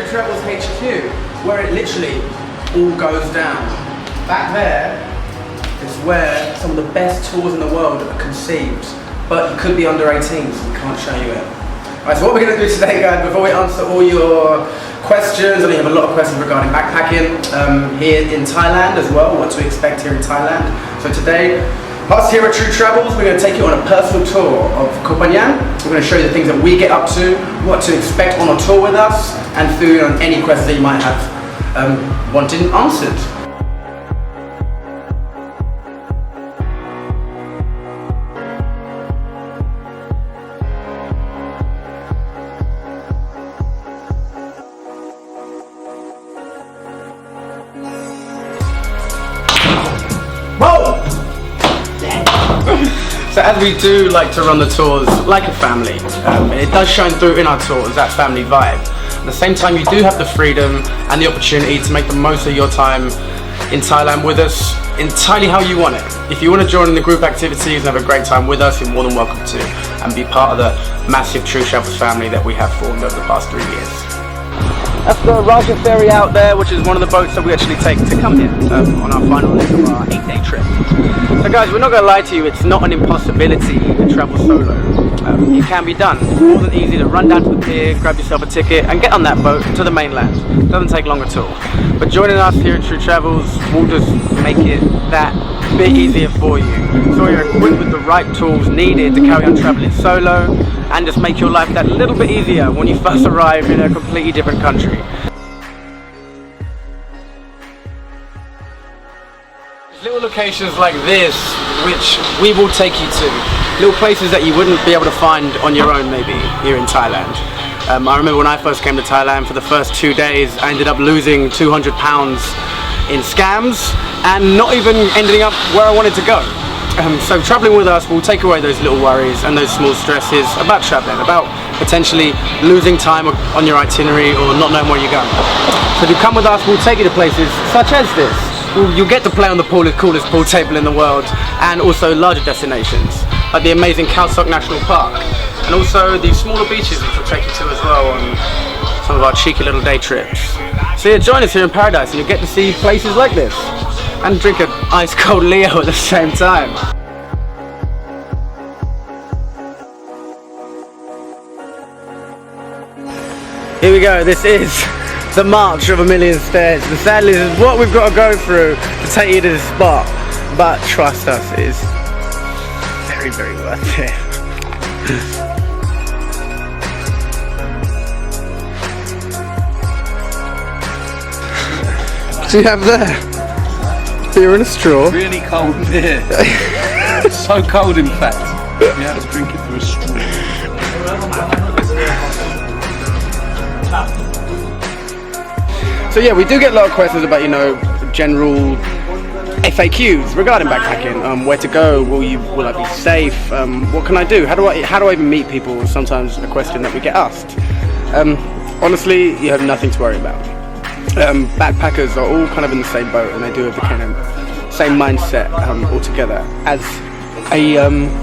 TruTravels HQ, where it literally all goes down. Back there is where some of the best tours in the world are conceived, but you could be under 18, so we can't show you it. Alright, so what we're going to do today, guys, before we answer all your questions, and we have a lot of questions regarding backpacking here in Thailand as well, what to expect here in Thailand. So today, us here at TruTravels, we're going to take you on a personal tour of Koh Phangan. We're going to show you the things that we get up to, what to expect on a tour with us, and food on any questions that you might have wanted answered. Whoa! So as we do like to run the tours like a family, it does shine through in our tours, that family vibe. At the same time, you do have the freedom and the opportunity to make the most of your time in Thailand with us entirely how you want it. If you want to join in the group activities and have a great time with us, you're more than welcome to, and be part of the massive TruTravels family that we have formed over the past 3 years. That's the Raja ferry out there, which is one of the boats that we actually take to come here on our final leg of our 8-day trip. So guys, we're not going to lie to you, it's not an impossibility to travel solo. It can be done. It's more than easy to run down to the pier, grab yourself a ticket and get on that boat to the mainland. It doesn't take long at all. But joining us here at TruTravels will just make it that bit easier for you. So you're equipped with the right tools needed to carry on traveling solo and just make your life that little bit easier when you first arrive in a completely different country. Little locations like this which we will take you to, little places that you wouldn't be able to find on your own maybe here in Thailand. I remember when I first came to Thailand, for the first 2 days I ended up losing £200 in scams and not even ending up where I wanted to go. So travelling with us will take away those little worries and those small stresses about travelling, about potentially losing time on your itinerary or not knowing where you're going. So if you come with us, we'll take you to places such as this. You'll get to play on the coolest pool table in the world, and also larger destinations like the amazing Calstock National Park, and also the smaller beaches which we'll take you to as well on some of our cheeky little day trips. So yeah, join us here in paradise and you'll get to see places like this and drink an ice cold Leo at the same time. Here we go, this is the march of a million stairs. And sadly, this is what we've got to go through to take you to this spot. But trust us, it is very, very worth it. What do you have there? Beer and a straw. Really cold beer. So cold, in fact. You have to drink it through a straw. So yeah, we do get a lot of questions about, you know, general FAQs regarding backpacking. Where to go? Will I be safe? What can I do? How do I even meet people? Is sometimes a question that we get asked. Honestly, you have nothing to worry about. Backpackers are all kind of in the same boat, and they do have the kind of same mindset altogether as a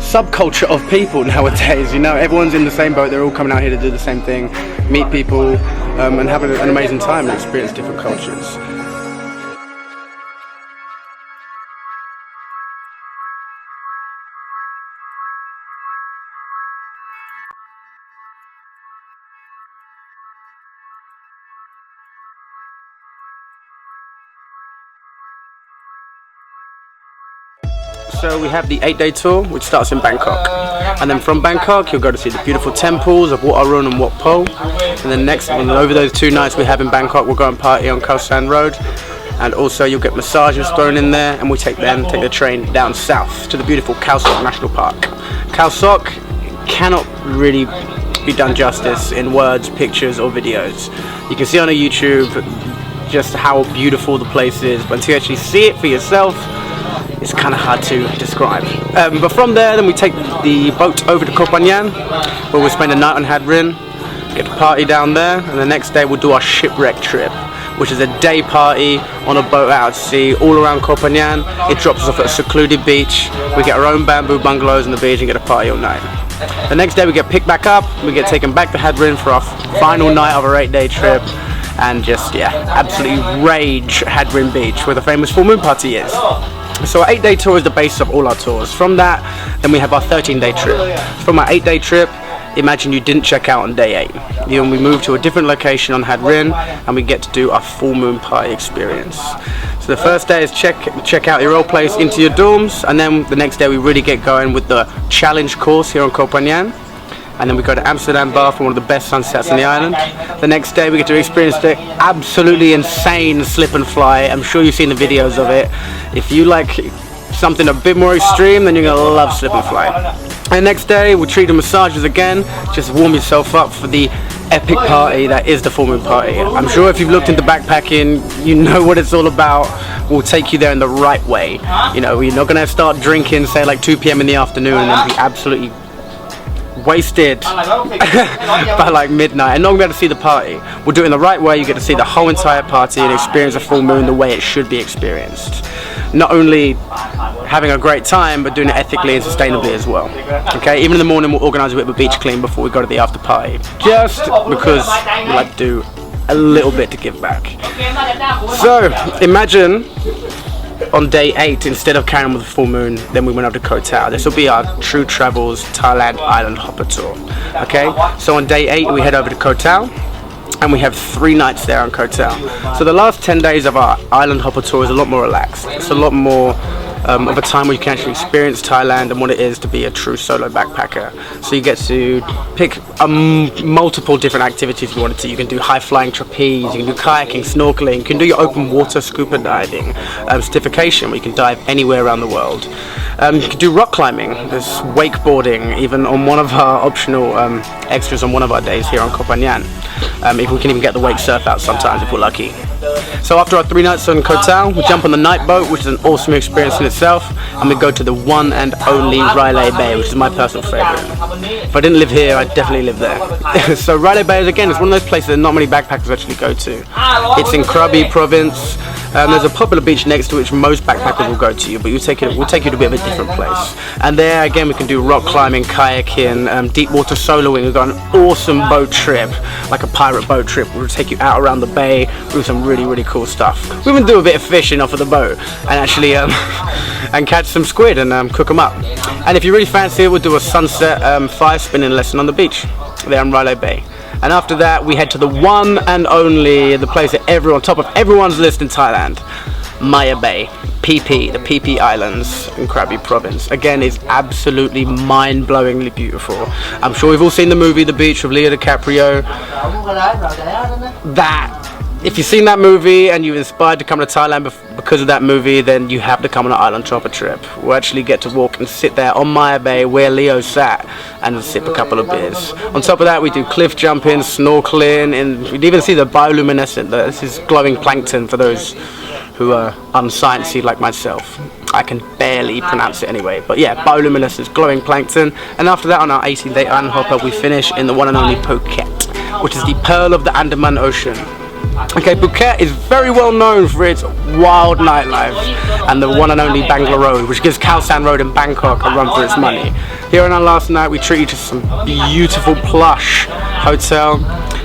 subculture of people nowadays. You know, everyone's in the same boat. They're all coming out here to do the same thing, meet people, and have an amazing time and experience different cultures. So we have the 8-day tour, which starts in Bangkok, and then from Bangkok you'll go to see the beautiful temples of Wat Arun and Wat Po, and then next, over those 2 nights we have in Bangkok, we'll go and party on Khao San Road, and also you'll get massages thrown in there, and we take the train down south to the beautiful Calstock National Park. Calstock cannot really be done justice in words, pictures or videos. You can see on YouTube just how beautiful the place is, but until you actually see it for yourself, it's kind of hard to describe. But from there, then we take the boat over to Koh Phangan, where we'll spend a night on Hat Rin, get to party down there, and the next day we'll do our Shipwreck Trip, which is a day party on a boat out to sea all around Koh Phangan. It drops us off at a secluded beach. We get our own bamboo bungalows on the beach and get a party all night. The next day we get picked back up, we get taken back to Hat Rin for our final night of our 8-day trip, and just, yeah, absolutely rage Hadrin Beach, where the famous full moon party is. So our 8-day tour is the base of all our tours. From that, then we have our 13-day trip. From our 8-day trip, imagine you didn't check out on day 8. Then we move to a different location on Hadrin, and we get to do our full moon party experience. So the first day is check out your old place into your dorms, and then the next day we really get going with the challenge course here on Koh Phangan. And then we go to Amsterdam Bar for one of the best sunsets on the island. The next day we get to experience the absolutely insane slip and fly. I'm sure you've seen the videos of it. If you like something a bit more extreme, then you're gonna love slip and fly. And next day we'll treat the massages again, just warm yourself up for the epic party that is the full moon party. I'm sure if you've looked into backpacking, you know what it's all about. We'll take you there in the right way. You know, you're not gonna start drinking, say like 2 p.m. in the afternoon, and then be absolutely wasted by like midnight and not going to be able to see the party. We'll do it in the right way. You get to see the whole entire party and experience a full moon the way it should be experienced. Not only having a great time, but doing it ethically and sustainably as well. Okay, even in the morning we'll organise a bit of a beach clean before we go to the after party, just because we like to do a little bit to give back. So imagine on day 8, instead of carrying on with the full moon, then we went over to Koh Tao. This will be our TruTravels Thailand Island Hopper Tour. Okay, so on day 8 we head over to Koh Tao, and we have 3 nights there on Koh Tao. So the last 10 days of our Island Hopper Tour is a lot more relaxed. It's a lot more of a time where you can actually experience Thailand and what it is to be a true solo backpacker. So you get to pick multiple different activities you wanted to. You can do high flying trapeze, you can do kayaking, snorkeling, you can do your open water scuba diving, certification where you can dive anywhere around the world. You can do rock climbing, there's wakeboarding, even on one of our optional extras on one of our days here on Koh Phangan. If we can even get the wake surf out sometimes if we're lucky. So after our 3 nights on Koh Tao, we jump on the night boat, which is an awesome experience in itself, and we go to the one and only Railay Bay, which is my personal favourite. If I didn't live here, I'd definitely live there. So Railay Bay is, again, it's one of those places that not many backpackers actually go to. It's in Krabi province. There's a popular beach next to which most backpackers will go to, but we'll take you to a bit of a different place. And there again we can do rock climbing, kayaking, deep water soloing. We've got an awesome boat trip, like a pirate boat trip. We'll take you out around the bay, do some really cool stuff. We even do a bit of fishing off of the boat and actually and catch some squid and cook them up. And if you really fancy it, we'll do a sunset 5 spinning lesson on the beach there in Railay Bay. And after that we head to the one and only, the place that top of everyone's list in Thailand, Maya Bay, PP, the PP Islands in Krabi province. Again, it's absolutely mind-blowingly beautiful. I'm sure we've all seen the movie The Beach with Leo DiCaprio. If you've seen that movie and you're inspired to come to Thailand because of that movie, then you have to come on an island chopper trip. We'll actually get to walk and sit there on Maya Bay where Leo sat and sip a couple of beers. On top of that, we do cliff jumping, snorkeling, and we'd even see the bioluminescent. This is glowing plankton for those who are unsciencey like myself. I can barely pronounce it anyway, but yeah, bioluminescent, glowing plankton. And after that, on our 18-day island hopper, we finish in the one and only Phuket, which is the pearl of the Andaman Ocean. Okay, Phuket is very well known for its wild nightlife and the one and only Bangla Road, which gives Khao San Road in Bangkok a run for its money. Here on our last night, we treat you to some beautiful plush hotel.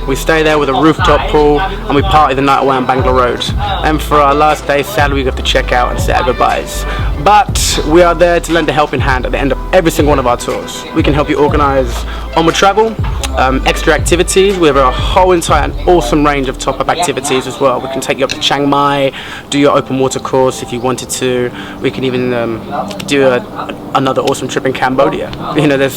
We stay there with a rooftop pool and we party the night away on Bangla Road. And for our last day, sadly we have to check out and say our goodbyes. But we are there to lend a helping hand at the end of every single one of our tours. We can help you organise onward travel, extra activities. We have a whole entire and awesome range of top-up activities as well. We can take you up to Chiang Mai, do your open water course if you wanted to. We can even do another awesome trip in Cambodia. You know, there's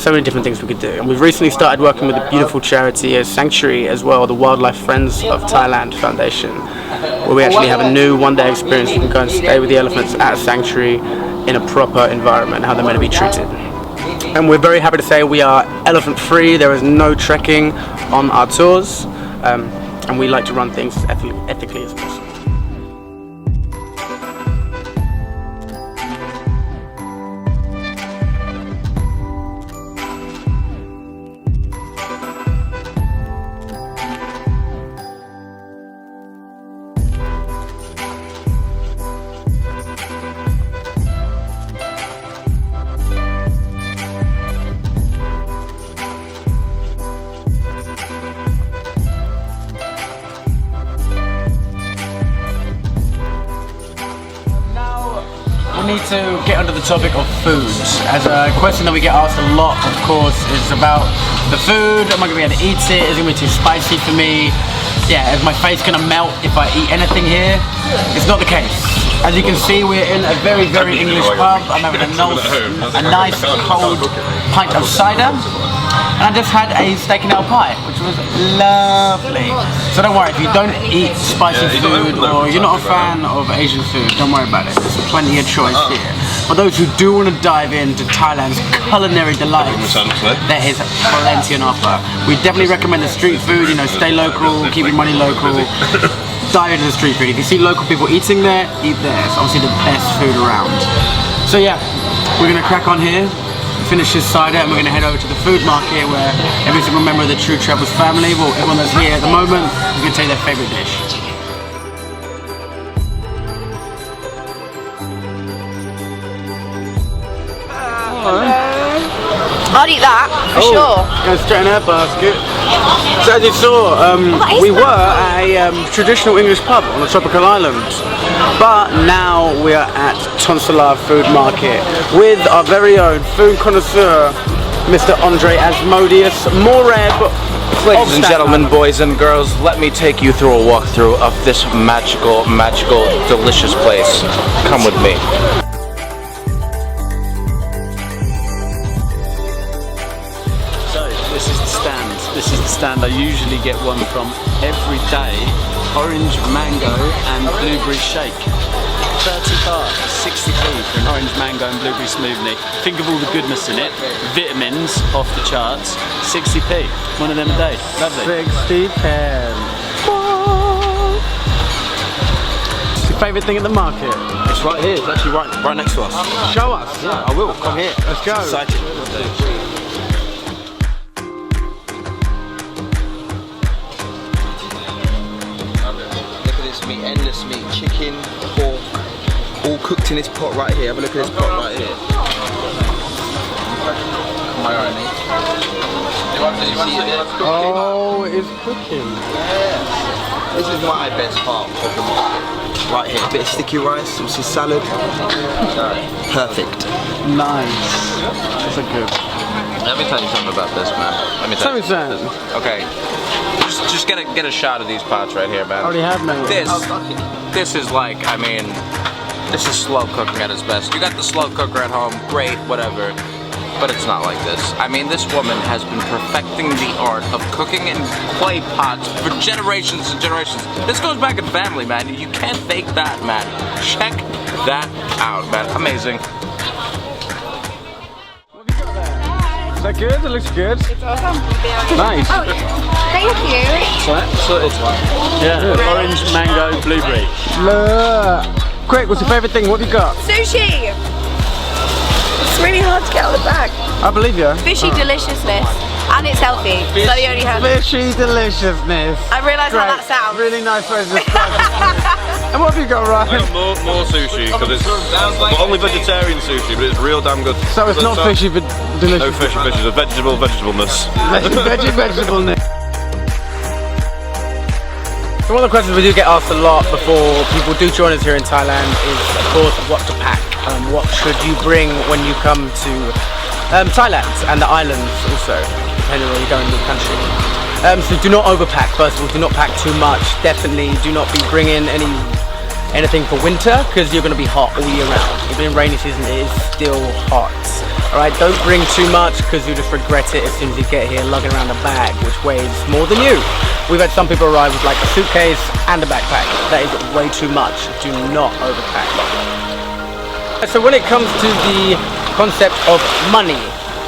so many different things we could do. And we've recently started working with a beautiful charity, Sanctuary as well, the Wildlife Friends of Thailand Foundation, where we actually have a new one-day experience. You can go and stay with the elephants at a sanctuary in a proper environment, how they're meant to be treated. And we're very happy to say we are elephant free. There is no trekking on our tours, and we like to run things as ethically as possible. need to get onto the topic of food. As a question that we get asked a lot, of course, is about the food. Am I going to be able to eat it? Is it going to be too spicy for me? Yeah, is my face going to melt if I eat anything here? It's not the case. As you can see, we're in a very, very English pub. I'm having a nice cold pint of cider. And I just had a steak and ale pie, which was lovely. So don't worry, if you don't eat spicy food or you're not a fan of Asian food, don't worry about it. There's plenty of choice here. For those who do want to dive into Thailand's culinary delights, there is plenty on offer. We definitely recommend the street food, you know, stay local, keep your money local. Dive into the street food. If you see local people eating there, eat there. It's obviously the best food around. So yeah, we're gonna crack on here. Finish this cider and we're going to head over to the food market where every single member of the TruTravels family, well, everyone that's here at the moment, is going to take their favourite dish. I'd eat that, for sure. Go straight in our basket. So as you saw, we were at a traditional English pub on a tropical island. But now we are at Tonsillar Food Market with our very own food connoisseur, Mr. Andre Asmodeus Moreb. Ladies and gentlemen, boys and girls, let me take you through a walkthrough of this magical, delicious place. Come with me. So this is the stand. This is the stand I usually get one from every day. Orange, mango and blueberry shake. 30 baht, 60p for an orange mango and blueberry smoothie. Think of all the goodness in it. Vitamins off the charts. 60p. One of them a day. Lovely. 60 pence. What's your favourite thing at the market? It's right here. It's actually right next to us. Show us. Yeah, I will. Come here. Let's go. Excited. Meat, endless meat, chicken, pork, all cooked in this pot right here. Have a look at this pot right here. Oh, it is cooking. Yeah. This is my best part of the market. Right here, a bit of sticky rice, some salad. Perfect. Nice. That's a good. Let me tell you something about this, man. Let me tell you something. Okay. Just get a shot of these pots right here, man. I already have many. This is like, I mean, this is slow cooking at its best. You got the slow cooker at home, great, whatever. But it's not like this. I mean, this woman has been perfecting the art of cooking in clay pots for generations and generations. This goes back in family, man. You can't fake that, man. Check that out, man. Amazing. Is that good? It looks good. It's awesome. Nice. Oh, thank you. Yeah, orange, mango, blueberry. Quick, what's your favourite thing? What have you got? Sushi! It's really hard to get out of the bag. I believe you. Fishy deliciousness. And it's healthy. So you only have... Fishy deliciousness. I realise how that sounds. Really nice way to describe it. And what have you got, Ryan? I got more sushi, because it's only vegetarian sushi, but it's real damn good. So it's not fishy, but delicious. No fishy, it's a vegetableness. Vegetableness. So one of the questions we do get asked a lot before people do join us here in Thailand is, of course, what to pack. What should you bring when you come to Thailand and the islands also, depending on where you go in the country. So do not overpack. First of all, do not pack too much. Definitely do not be bringing anything for winter, because you're going to be hot all year round. Even in rainy season, it is still hot. Alright, don't bring too much, because you'll just regret it as soon as you get here, lugging around a bag which weighs more than you. We've had some people arrive with like a suitcase and a backpack. That is way too much. Do not overpack. So when it comes to the concept of money,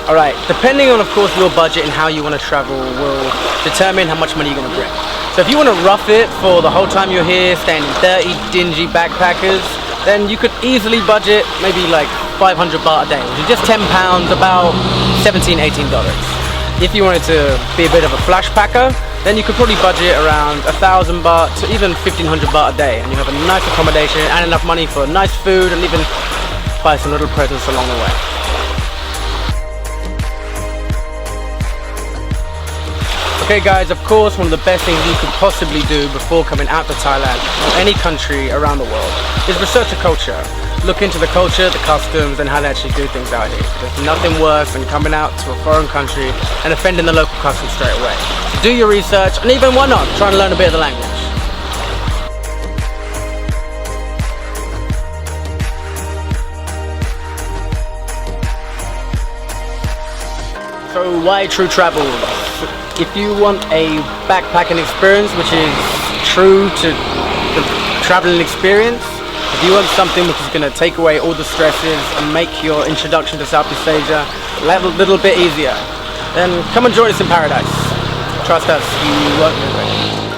alright, depending on, of course, your budget and how you want to travel will determine how much money you're going to bring. So if you want to rough it for the whole time you're here, staying in dirty, dingy backpackers, then you could easily budget maybe like 500 baht a day, which is just £10, about $17, $18. If you wanted to be a bit of a flash packer, then you could probably budget around 1,000 baht to even 1,500 baht a day, and you have a nice accommodation and enough money for nice food and even buy some little presents along the way. Okay guys, of course, one of the best things you could possibly do before coming out to Thailand or any country around the world is research a culture. look into the culture, the customs, and how they actually do things out here. There's nothing worse than coming out to a foreign country and offending the local customs straight away. So do your research, and even why not, try and learn a bit of the language. So why TruTravels? If you want a backpacking experience which is true to the traveling experience, if you want something which is going to take away all the stresses and make your introduction to Southeast Asia a little bit easier, then come and join us in paradise. Trust us, you won't regret it.